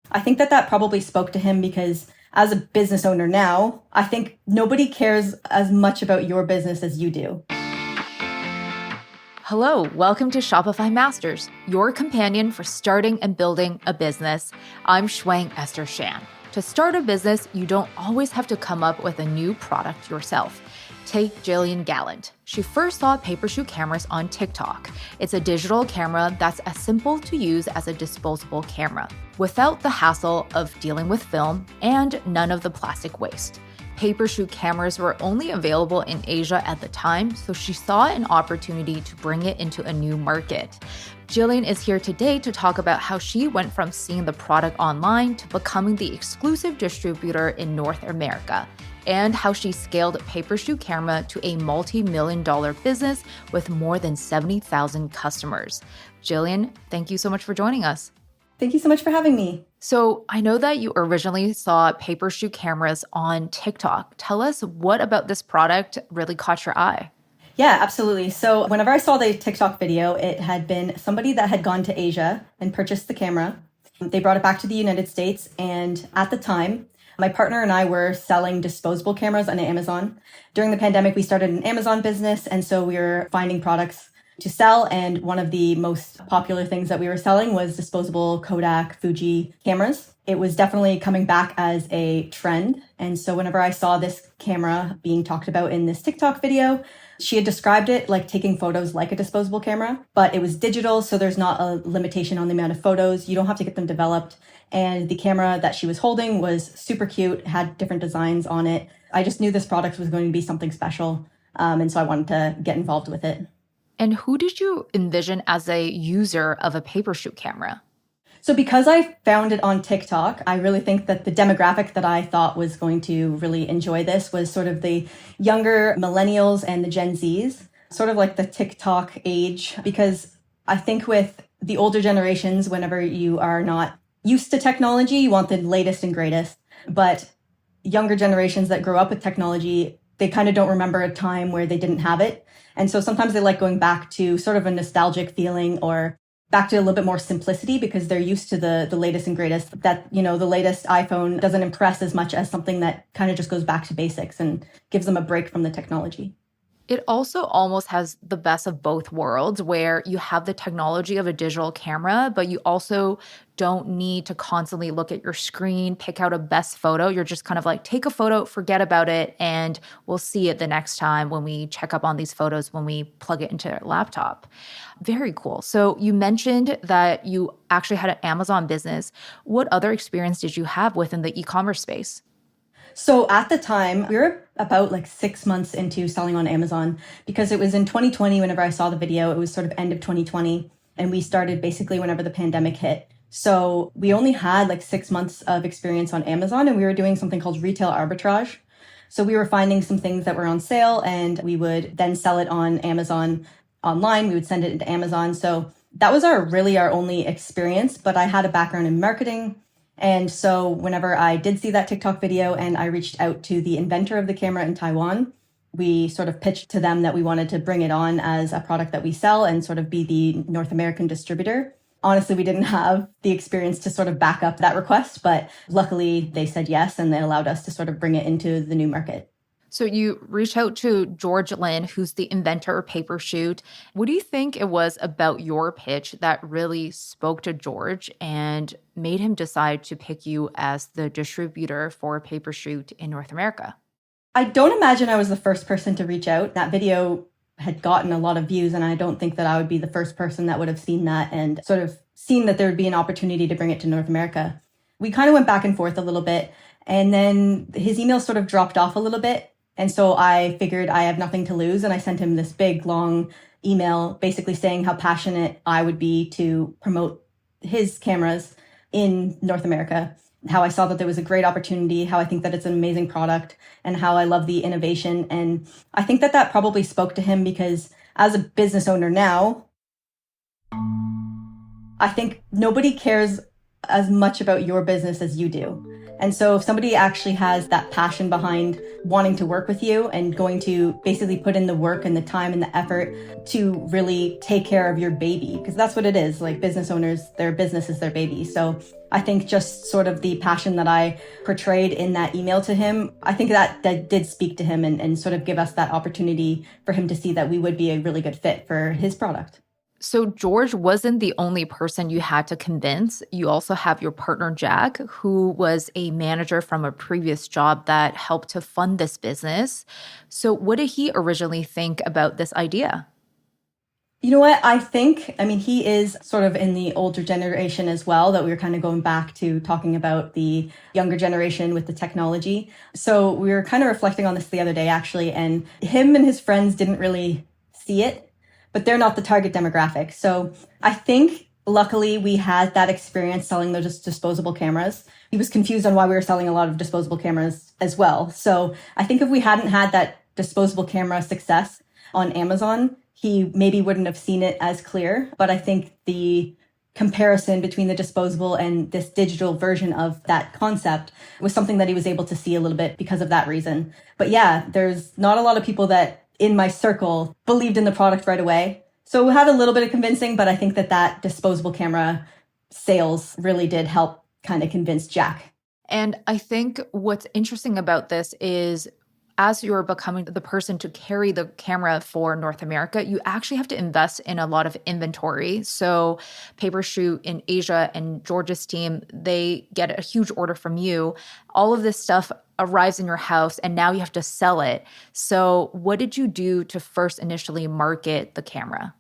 I think that that probably spoke to him because as a business owner now, I think nobody cares as much about your business as you do. Hello, welcome to Shopify Masters, your companion for starting and building a business. I'm Shuang Esther Shan. To start a business, you don't always have to come up with a new product yourself. Take Jillian Gallant. She first saw Papershoot cameras on TikTok. It's a digital camera that's as simple to use as a disposable camera, without the hassle of dealing with film and none of the plastic waste. Papershoot cameras were only available in Asia at the time, so she saw an opportunity to bring it into a new market. Jillian is here today to talk about how she went from seeing the product online to becoming the exclusive distributor in North America, and how she scaled Papershoot Camera to a multi-million-dollar business with more than 70,000 customers. Jillian, thank you so much for joining us. Thank you so much for having me. So I know that you originally saw Papershoot cameras on TikTok. Tell us what about this product really caught your eye? Yeah, absolutely. So whenever I saw the TikTok video, it had been somebody that had gone to Asia and purchased the camera. They brought it back to the United States. And at the time, my partner and I were selling disposable cameras on Amazon. During the pandemic, we started an Amazon business. And so we were finding products to sell. And one of the most popular things that we were selling was disposable Kodak, Fuji cameras. It was definitely coming back as a trend. And so whenever I saw this camera being talked about in this TikTok video, she had described it like taking photos like a disposable camera, but it was digital. So there's not a limitation on the amount of photos. You don't have to get them developed. And the camera that she was holding was super cute, had different designs on it. I just knew this product was going to be something special. And so I wanted to get involved with it. And who did you envision as a user of a Papershoot camera? So because I found it on TikTok, I really think that the demographic that I thought was going to really enjoy this was sort of the younger millennials and the Gen Zs, sort of like the TikTok age, because I think with the older generations, whenever you are not used to technology, you want the latest and greatest. But younger generations that grow up with technology, they kind of don't remember a time where they didn't have it. And so sometimes they like going back to sort of a nostalgic feeling or back to a little bit more simplicity because they're used to the latest and greatest. That, you know, the latest iPhone doesn't impress as much as something that kind of just goes back to basics and gives them a break from the technology. It also almost has the best of both worlds where you have the technology of a digital camera, but you also don't need to constantly look at your screen, pick out a best photo. You're just kind of like, take a photo, forget about it, and we'll see it the next time when we check up on these photos when we plug it into our laptop. Very cool. So you mentioned that you actually had an Amazon business. What other experience did you have within the e-commerce space? So at the time, we were about like 6 months into selling on Amazon because it was in 2020. Whenever I saw the video, it was sort of end of 2020. And we started basically whenever the pandemic hit. So we only had like 6 months of experience on Amazon and we were doing something called retail arbitrage. So we were finding some things that were on sale and we would then sell it on Amazon online. We would send it into Amazon. So that was our only experience. But I had a background in marketing. And so whenever I did see that TikTok video and I reached out to the inventor of the camera in Taiwan, we sort of pitched to them that we wanted to bring it on as a product that we sell and sort of be the North American distributor. Honestly, we didn't have the experience to sort of back up that request, but luckily they said yes and they allowed us to sort of bring it into the new market. So you reached out to George Lin, who's the inventor of Papershoot. What do you think it was about your pitch that really spoke to George and made him decide to pick you as the distributor for Papershoot in North America? I don't imagine I was the first person to reach out. That video had gotten a lot of views, and I don't think that I would be the first person that would have seen that and sort of seen that there would be an opportunity to bring it to North America. We kind of went back and forth a little bit, and then his email sort of dropped off a little bit. And so I figured I have nothing to lose. And I sent him this big, long email basically saying how passionate I would be to promote his cameras in North America, how I saw that there was a great opportunity, how I think that it's an amazing product, and how I love the innovation. And I think that that probably spoke to him because as a business owner now, I think nobody cares as much about your business as you do. And so if somebody actually has that passion behind wanting to work with you and going to basically put in the work and the time and the effort to really take care of your baby, because that's what it is. Like business owners, their business is their baby. So I think just sort of the passion that I portrayed in that email to him, I think that did speak to him and sort of give us that opportunity for him to see that we would be a really good fit for his product. So George wasn't the only person you had to convince. You also have your partner, Jack, who was a manager from a previous job that helped to fund this business. So what did he originally think about this idea? You know what? He is sort of in the older generation as well, that we were kind of going back to talking about the younger generation with the technology. So we were kind of reflecting on this the other day, actually, and him and his friends didn't really see it, but they're not the target demographic. So I think luckily we had that experience selling those disposable cameras. He was confused on why we were selling a lot of disposable cameras as well. So I think if we hadn't had that disposable camera success on Amazon, he maybe wouldn't have seen it as clear. But I think the comparison between the disposable and this digital version of that concept was something that he was able to see a little bit because of that reason. But yeah, there's not a lot of people that in my circle believed in the product right away. So we had a little bit of convincing, but I think that disposable camera sales really did help kind of convince Jack. And I think what's interesting about this is as you're becoming the person to carry the camera for North America, you actually have to invest in a lot of inventory. So Papershoot in Asia and George's team, they get a huge order from you. All of this stuff arrives in your house and now you have to sell it. So what did you do to first initially market the camera?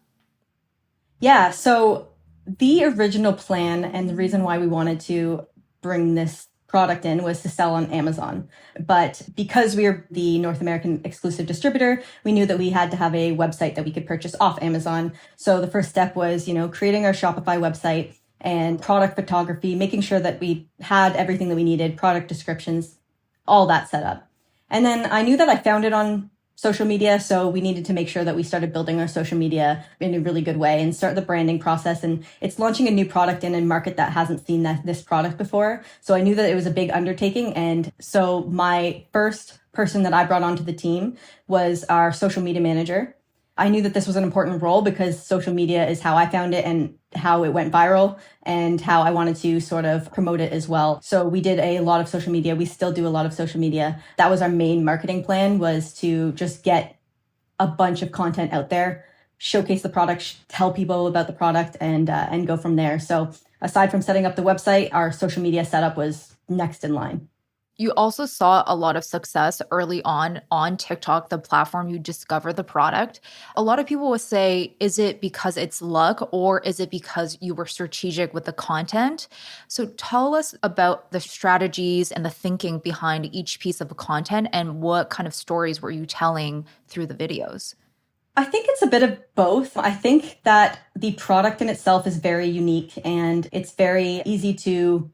Yeah, so the original plan and the reason why we wanted to bring this product in was to sell on Amazon. But because we are the North American exclusive distributor, we knew that we had to have a website that we could purchase off Amazon. So the first step was, creating our Shopify website and product photography, making sure that we had everything that we needed, product descriptions, all that set up. And then I knew that I found it on social media. So we needed to make sure that we started building our social media in a really good way and start the branding process. And it's launching a new product in a market that hasn't seen this product before. So I knew that it was a big undertaking. And so my first person that I brought onto the team was our social media manager. I knew that this was an important role because social media is how I found it and how it went viral and how I wanted to sort of promote it as well. So we did a lot of social media. We still do a lot of social media. That was our main marketing plan, was to just get a bunch of content out there, showcase the product, tell people about the product, and go from there. So aside from setting up the website, our social media setup was next in line. You also saw a lot of success early on TikTok, the platform you discover the product. A lot of people will say, is it because it's luck or is it because you were strategic with the content? So tell us about the strategies and the thinking behind each piece of content and what kind of stories were you telling through the videos? I think it's a bit of both. I think that the product in itself is very unique and it's very easy to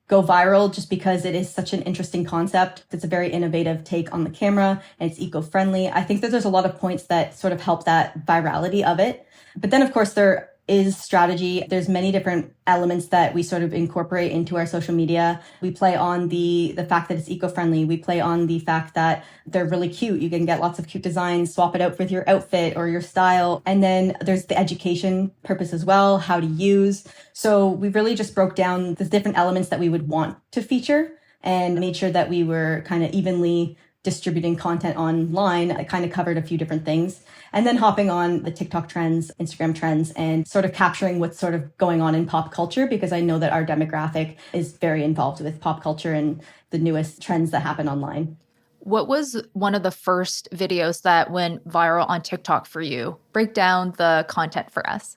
go viral just because it is such an interesting concept. It's a very innovative take on the camera and it's eco-friendly. I think that there's a lot of points that sort of help that virality of it. But then of course there is strategy. There's many different elements that we sort of incorporate into our social media. We play on the fact that it's eco-friendly. We play on the fact that they're really cute. You can get lots of cute designs, swap it out with your outfit or your style. And then there's the education purpose as well, how to use. So we really just broke down the different elements that we would want to feature and made sure that we were kind of evenly distributing content online. I kind of covered a few different things. And then hopping on the TikTok trends, Instagram trends, and sort of capturing what's sort of going on in pop culture, because I know that our demographic is very involved with pop culture and the newest trends that happen online. What was one of the first videos that went viral on TikTok for you? Break down the content for us.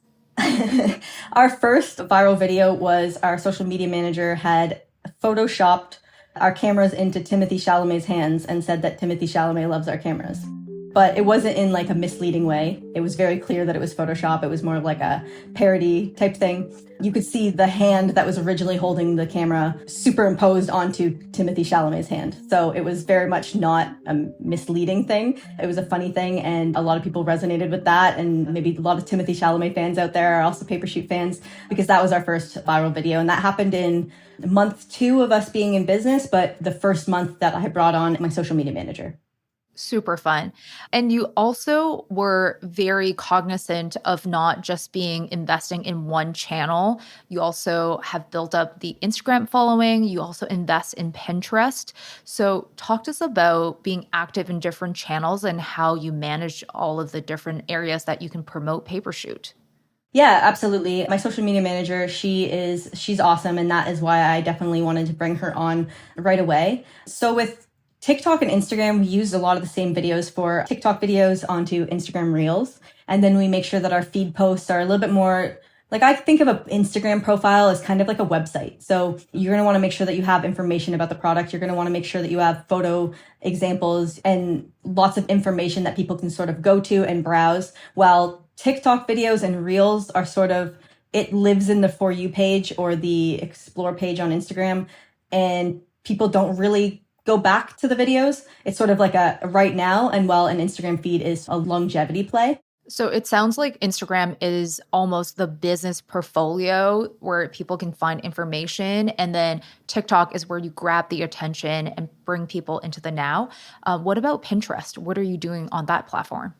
Our first viral video was our social media manager had photoshopped our cameras into Timothée Chalamet's hands and said that Timothée Chalamet loves our cameras. but it wasn't in like a misleading way. It was very clear that it was Photoshop. It was more of like a parody type thing. You could see the hand that was originally holding the camera superimposed onto Timothée Chalamet's hand. So it was very much not a misleading thing. It was a funny thing, and a lot of people resonated with that. And maybe a lot of Timothée Chalamet fans out there are also Papershoot fans, because that was our first viral video. And that happened in month 2 of us being in business, but the first month that I had brought on my social media manager. Super fun. And you also were very cognizant of not just investing in one channel. You also have built up the Instagram following. You also invest in Pinterest. So talk to us about being active in different channels and how you manage all of the different areas that you can promote Papershoot. Yeah, absolutely. My social media manager, she's awesome. And that is why I definitely wanted to bring her on right away. So with TikTok and Instagram, we use a lot of the same videos for TikTok videos onto Instagram Reels. And then we make sure that our feed posts are a little bit more, like, I think of an Instagram profile as kind of like a website. So you're going to want to make sure that you have information about the product. You're going to want to make sure that you have photo examples and lots of information that people can sort of go to and browse. While TikTok videos and Reels are sort of, it lives in the For You page or the Explore page on Instagram. And people don't really go back to the videos. It's sort of like a right now, and while an Instagram feed is a longevity play. So it sounds like Instagram is almost the business portfolio where people can find information. And then TikTok is where you grab the attention and bring people into the now. What about Pinterest? What are you doing on that platform?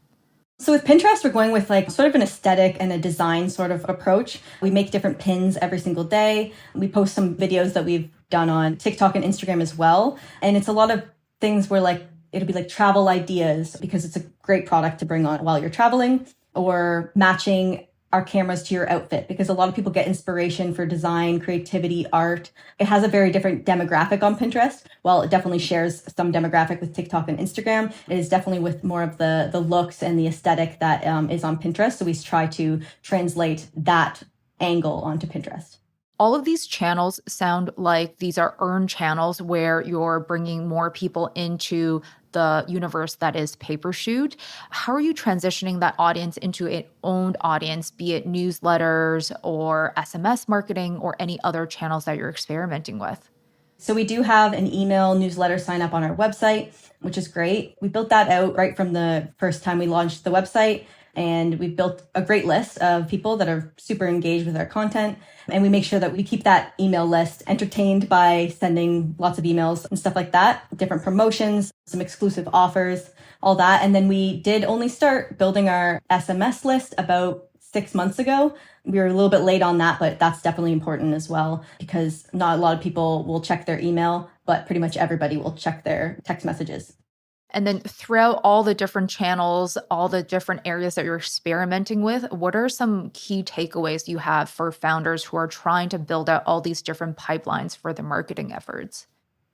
So with Pinterest, we're going with like sort of an aesthetic and a design sort of approach. We make different pins every single day. We post some videos that we've done on TikTok and Instagram as well. And it's a lot of things where like, it'll be like travel ideas, because it's a great product to bring on while you're traveling, or matching our cameras to your outfit, because a lot of people get inspiration for design, creativity, art. It has a very different demographic on Pinterest. While it definitely shares some demographic with TikTok and Instagram, it is definitely with more of the looks and the aesthetic that is on Pinterest. So we try to translate that angle onto Pinterest. All of these channels sound like these are earned channels where you're bringing more people into the universe that is Papershoot. How are you transitioning that audience into an owned audience, be it newsletters or SMS marketing or any other channels that you're experimenting with? So we do have an email newsletter sign up on our website, which is great. We built that out right from the first time we launched the website. And we've built a great list of people that are super engaged with our content. And we make sure that we keep that email list entertained by sending lots of emails and stuff like that, different promotions, some exclusive offers, all that. And then we did only start building our SMS list about 6 months ago. We were a little bit late on that, but that's definitely important as well, because not a lot of people will check their email, but pretty much everybody will check their text messages. And then throughout all the different channels, all the different areas that you're experimenting with, what are some key takeaways you have for founders who are trying to build out all these different pipelines for the marketing efforts?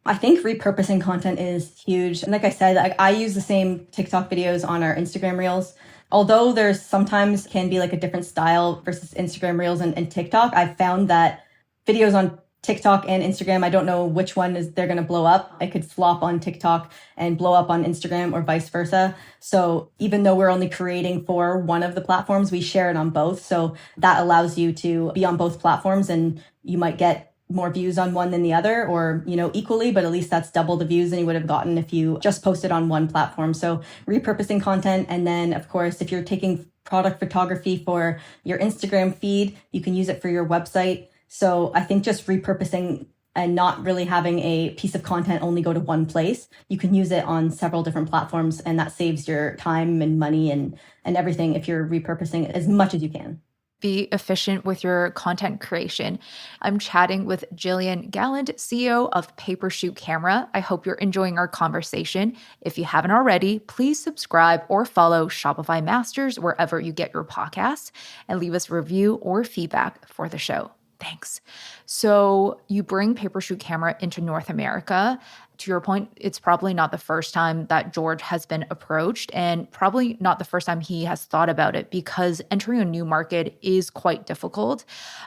I think repurposing content is huge. And like I said, I use the same TikTok videos on our Instagram Reels. Although there's sometimes can be like a different style versus Instagram Reels and TikTok, I've found that videos on TikTok and Instagram, I don't know which one they're going to blow up. It could flop on TikTok and blow up on Instagram, or vice versa. So even though we're only creating for one of the platforms, we share it on both. So that allows you to be on both platforms, and you might get more views on one than the other, or, equally, but at least that's double the views than you would have gotten if you just posted on one platform. So repurposing content. And then of course, if you're taking product photography for your Instagram feed, you can use it for your website. So I think just repurposing and not really having a piece of content only go to one place. You can use it on several different platforms, and that saves your time and money and everything if you're repurposing it as much as you can. Be efficient with your content creation. I'm chatting with Jillian Gallant, CEO of Papershoot Camera. I hope you're enjoying our conversation. If you haven't already, please subscribe or follow Shopify Masters wherever you get your podcasts, and leave us a review or feedback for the show. Thanks. So you bring Papershoot Camera into North America. To your point, it's probably not the first time that George has been approached, and probably not the first time he has thought about it, because entering a new market is quite difficult.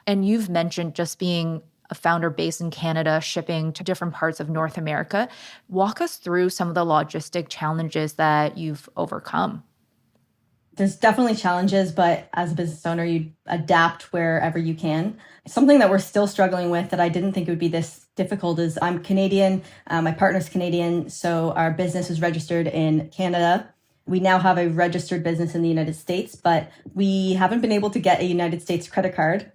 And you've mentioned just being a founder based in Canada shipping to different parts of North America. Walk us through some of the logistic challenges that you've overcome. There's definitely challenges, but as a business owner, you adapt wherever you can. Something that we're still struggling with that I didn't think it would be this difficult is I'm Canadian, my partner's Canadian, so our business is registered in Canada. We now have a registered business in the United States, but we haven't been able to get a United States credit card,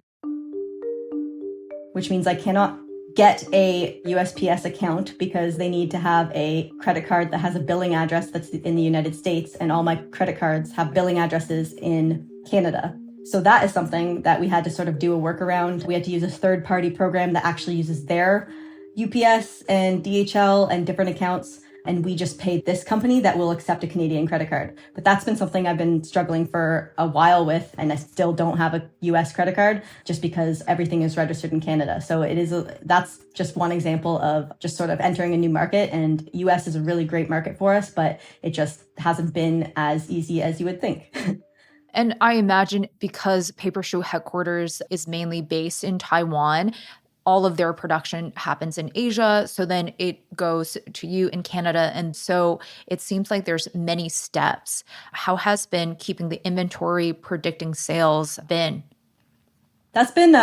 which means I cannot get a USPS account because they need to have a credit card that has a billing address that's in the United States, and all my credit cards have billing addresses in Canada. So that is something that we had to sort of do a workaround. We had to use a third-party program that actually uses their UPS and DHL and different accounts, and we just paid this company that will accept a Canadian credit card. But that's been something I've been struggling for a while with, and I still don't have a US credit card just because everything is registered in Canada. So that's just one example of just sort of entering a new market, and US is a really great market for us, but it just hasn't been as easy as you would think. And I imagine because Paper Shoe headquarters is mainly based in Taiwan, all of their production happens in Asia. So then it goes to you in Canada. And so it seems like there's many steps. How has been keeping the inventory, predicting sales been? That's been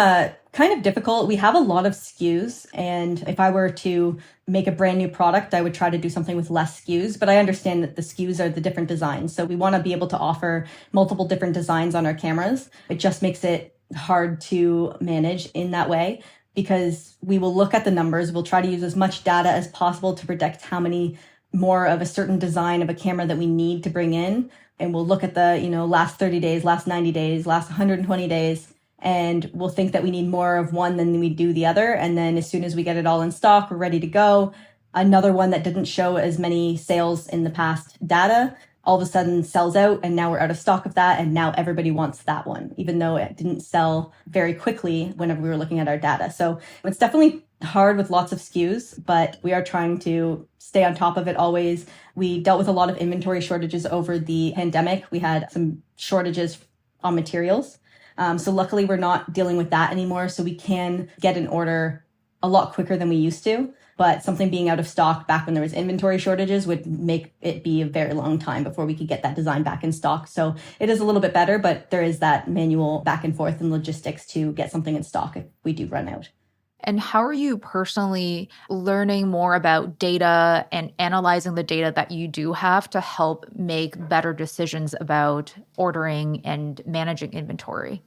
kind of difficult. We have a lot of SKUs, and if I were to make a brand new product, I would try to do something with less SKUs, but I understand that the SKUs are the different designs. So we want to be able to offer multiple different designs on our cameras. It just makes it hard to manage in that way, because we will look at the numbers. We'll try to use as much data as possible to predict how many more of a certain design of a camera that we need to bring in. And we'll look at the, last 30 days, last 90 days, last 120 days, and we'll think that we need more of one than we do the other. And then as soon as we get it all in stock, we're ready to go. Another one that didn't show as many sales in the past data all of a sudden sells out, and now we're out of stock of that, and now everybody wants that one, even though it didn't sell very quickly whenever we were looking at our data. So it's definitely hard with lots of SKUs, but we are trying to stay on top of it always. We dealt with a lot of inventory shortages over the pandemic. We had some shortages on materials. So luckily we're not dealing with that anymore. So we can get an order a lot quicker than we used to. But something being out of stock back when there was inventory shortages would make it be a very long time before we could get that design back in stock. So it is a little bit better, but there is that manual back and forth and logistics to get something in stock if we do run out. And how are you personally learning more about data and analyzing the data that you do have to help make better decisions about ordering and managing inventory?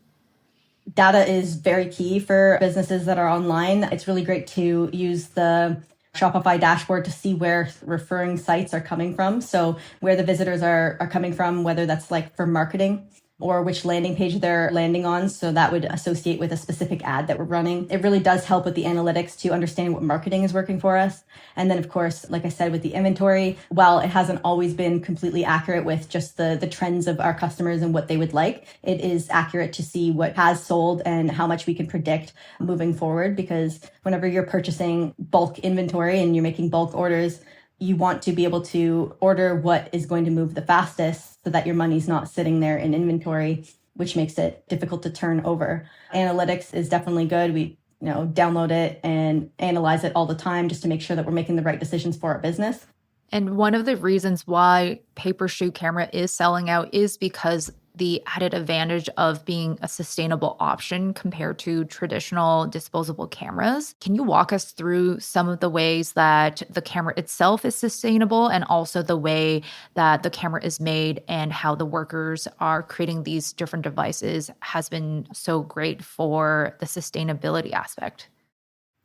Data is very key for businesses that are online. It's really great to use the Shopify dashboard to see where referring sites are coming from. So where the visitors are coming from, whether that's like for marketing or which landing page they're landing on. So that would associate with a specific ad that we're running. It really does help with the analytics to understand what marketing is working for us. And then, of course, like I said, with the inventory, while it hasn't always been completely accurate with just the trends of our customers and what they would like, it is accurate to see what has sold and how much we can predict moving forward. Because whenever you're purchasing bulk inventory and you're making bulk orders, you want to be able to order what is going to move the fastest so that your money's not sitting there in inventory, which makes it difficult to turn over. Analytics is definitely good. We download it and analyze it all the time just to make sure that we're making the right decisions for our business. And one of the reasons why Paper Shoe camera is selling out is because the added advantage of being a sustainable option compared to traditional disposable cameras. Can you walk us through some of the ways that the camera itself is sustainable and also the way that the camera is made and how the workers are creating these different devices has been so great for the sustainability aspect?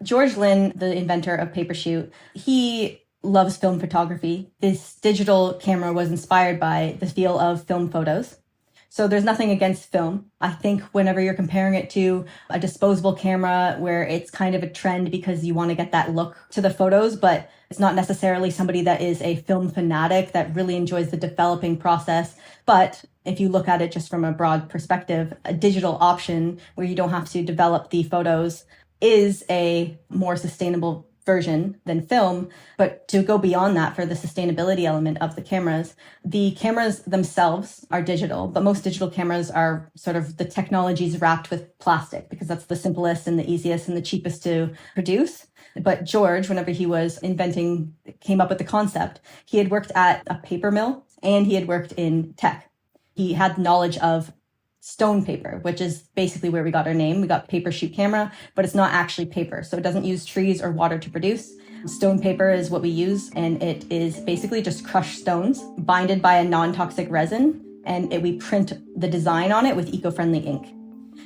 George Lynn, the inventor of Paper Shoe, he loves film photography. This digital camera was inspired by the feel of film photos. So there's nothing against film. I think whenever you're comparing it to a disposable camera where it's kind of a trend because you want to get that look to the photos, but it's not necessarily somebody that is a film fanatic that really enjoys the developing process. But if you look at it just from a broad perspective, a digital option where you don't have to develop the photos is a more sustainable version than film. But to go beyond that for the sustainability element of the cameras themselves are digital, but most digital cameras are sort of the technologies wrapped with plastic because that's the simplest and the easiest and the cheapest to produce. But George, whenever he was came up with the concept, he had worked at a paper mill and he had worked in tech. He had knowledge of stone paper, which is basically where we got our name. We got paper shoot camera, but it's not actually paper. So it doesn't use trees or water to produce. Stone paper is what we use, and it is basically just crushed stones, binded by a non-toxic resin, and we print the design on it with eco-friendly ink.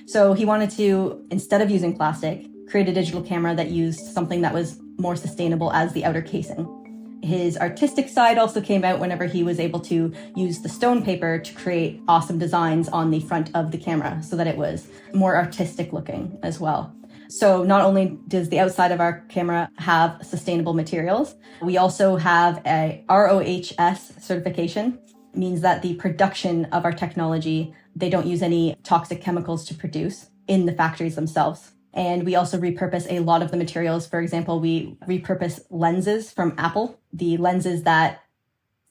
So he wanted to, instead of using plastic, create a digital camera that used something that was more sustainable as the outer casing. His artistic side also came out whenever he was able to use the stone paper to create awesome designs on the front of the camera so that it was more artistic looking as well. So not only does the outside of our camera have sustainable materials, we also have a RoHS certification. It means that the production of our technology, they don't use any toxic chemicals to produce in the factories themselves. And we also repurpose a lot of the materials. For example, we repurpose lenses from Apple, the lenses that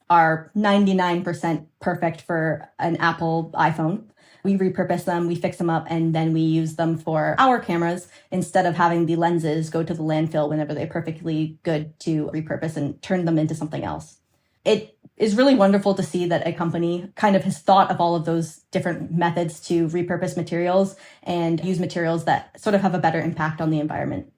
are 99% perfect for an Apple iPhone. We repurpose them, we fix them up, and then we use them for our cameras instead of having the lenses go to the landfill whenever they're perfectly good to repurpose and turn them into something else. It is really wonderful to see that a company kind of has thought of all of those different methods to repurpose materials and use materials that sort of have a better impact on the environment.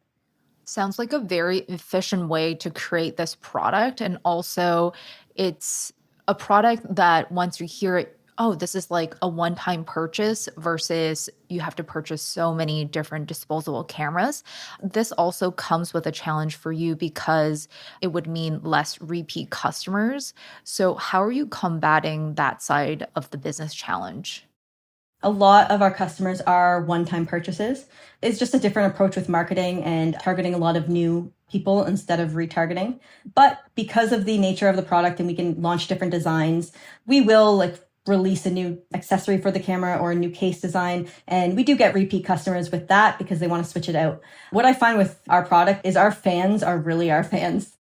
Sounds like a very efficient way to create this product. And also, it's a product that once you hear it, oh, this is like a one-time purchase versus you have to purchase so many different disposable cameras. This also comes with a challenge for you because it would mean less repeat customers. So how are you combating that side of the business challenge? A lot of our customers are one-time purchases. It's just a different approach with marketing and targeting a lot of new people instead of retargeting. But because of the nature of the product and we can launch different designs, we will release a new accessory for the camera or a new case design. And we do get repeat customers with that because they want to switch it out. What I find with our product is our fans are really our fans.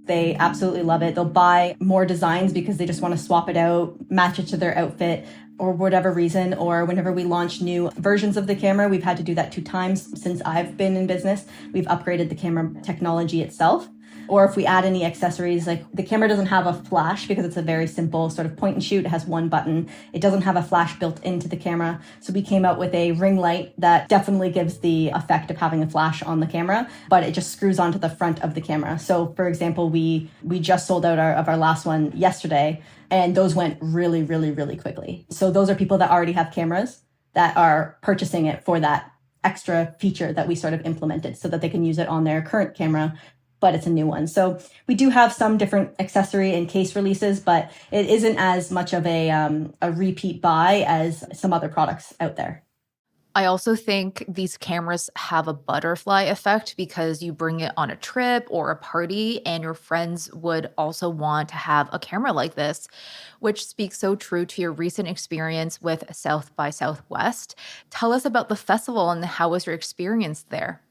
They absolutely love it. They'll buy more designs because they just want to swap it out, match it to their outfit or whatever reason. Or whenever we launch new versions of the camera, we've had to do that 2 times since I've been in business. We've upgraded the camera technology itself. Or if we add any accessories, like the camera doesn't have a flash because it's a very simple sort of point and shoot. It has one button. It doesn't have a flash built into the camera. So we came out with a ring light that definitely gives the effect of having a flash on the camera, but it just screws onto the front of the camera. So for example, we just sold out our last one yesterday, and those went really, really, really quickly. So those are people that already have cameras that are purchasing it for that extra feature that we sort of implemented so that they can use it on their current camera, but it's a new one. So we do have some different accessory and case releases, but it isn't as much of a repeat buy as some other products out there. I also think these cameras have a butterfly effect because you bring it on a trip or a party and your friends would also want to have a camera like this, which speaks so true to your recent experience with South by Southwest. Tell us about the festival and how was your experience there?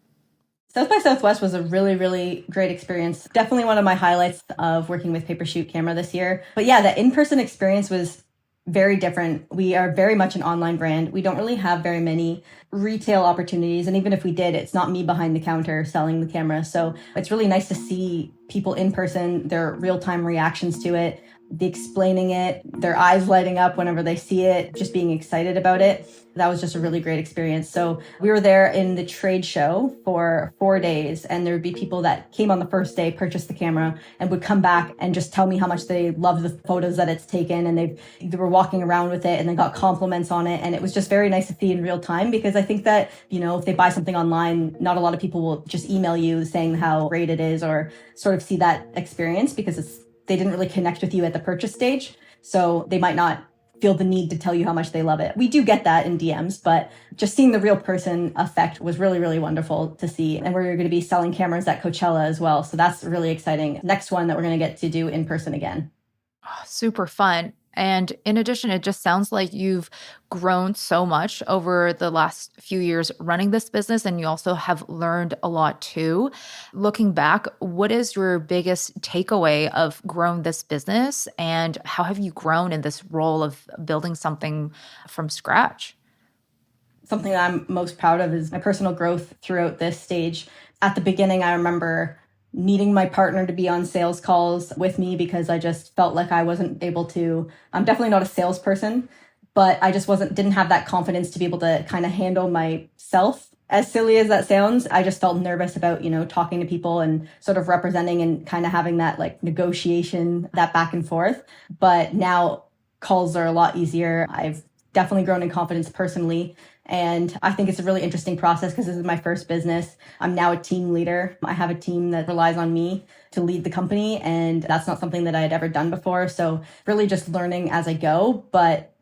South by Southwest was a really, really great experience. Definitely one of my highlights of working with Paper Shoot Camera this year. But yeah, the in-person experience was very different. We are very much an online brand. We don't really have very many retail opportunities. And even if we did, it's not me behind the counter selling the camera. So it's really nice to see people in person, their real-time reactions to it, the explaining it, their eyes lighting up whenever they see it, just being excited about it. That was just a really great experience. So we were there in the trade show for 4 days, and there would be people that came on the first day, purchased the camera, and would come back and just tell me how much they loved the photos that it's taken, and they were walking around with it and they got compliments on it. And it was just very nice to see in real time, because I think that, if they buy something online, not a lot of people will just email you saying how great it is or sort of see that experience because they didn't really connect with you at the purchase stage. So they might not feel the need to tell you how much they love it. We do get that in DMs, but just seeing the real person effect was really, really wonderful to see. And we're going to be selling cameras at Coachella as well. So that's really exciting. Next one that we're going to get to do in person again. Oh, super fun. And in addition, it just sounds like you've grown so much over the last few years running this business, and you also have learned a lot too. Looking back, what is your biggest takeaway of growing this business, and how have you grown in this role of building something from scratch? Something that I'm most proud of is my personal growth throughout this stage. At the beginning, I remember needing my partner to be on sales calls with me because I just felt like I wasn't able to. I'm definitely not a salesperson, but I just didn't have that confidence to be able to kind of handle myself. As silly as that sounds, I just felt nervous about, talking to people and sort of representing and kind of having that like negotiation, that back and forth. But now calls are a lot easier. I've definitely grown in confidence personally. And I think it's a really interesting process because this is my first business. I'm now a team leader. I have a team that relies on me to lead the company, and that's not something that I had ever done before. So really just learning as I go, but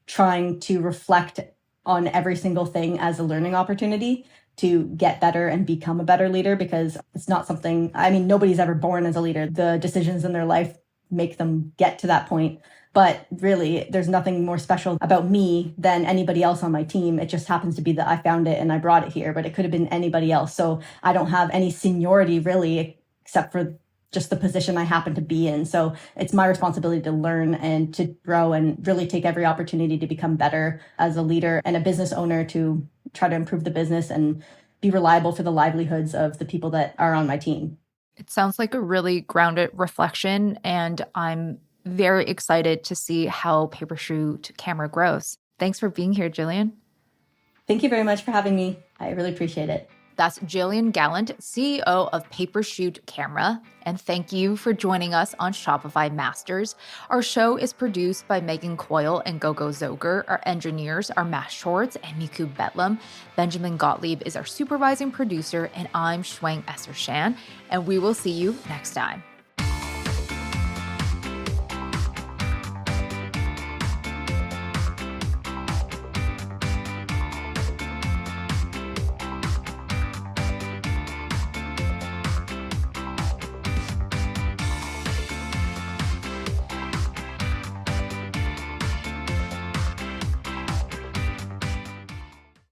trying to reflect on every single thing as a learning opportunity to get better and become a better leader, because it's not something, nobody's ever born as a leader. The decisions in their life make them get to that point. But really, there's nothing more special about me than anybody else on my team. It just happens to be that I found it and I brought it here, but it could have been anybody else. So I don't have any seniority really, except for just the position I happen to be in. So it's my responsibility to learn and to grow and really take every opportunity to become better as a leader and a business owner, to try to improve the business and be reliable for the livelihoods of the people that are on my team. It sounds like a really grounded reflection, and I'm very excited to see how Papershoot Camera grows. Thanks for being here, Jillian. Thank you very much for having me. I really appreciate it. That's Jillian Gallant, CEO of Papershoot Camera. And thank you for joining us on Shopify Masters. Our show is produced by Megan Coyle and Gogo Zoger. Our engineers are Matt Schwartz and Miku Betlam. Benjamin Gottlieb is our supervising producer, and I'm Shwang Essershan. And we will see you next time.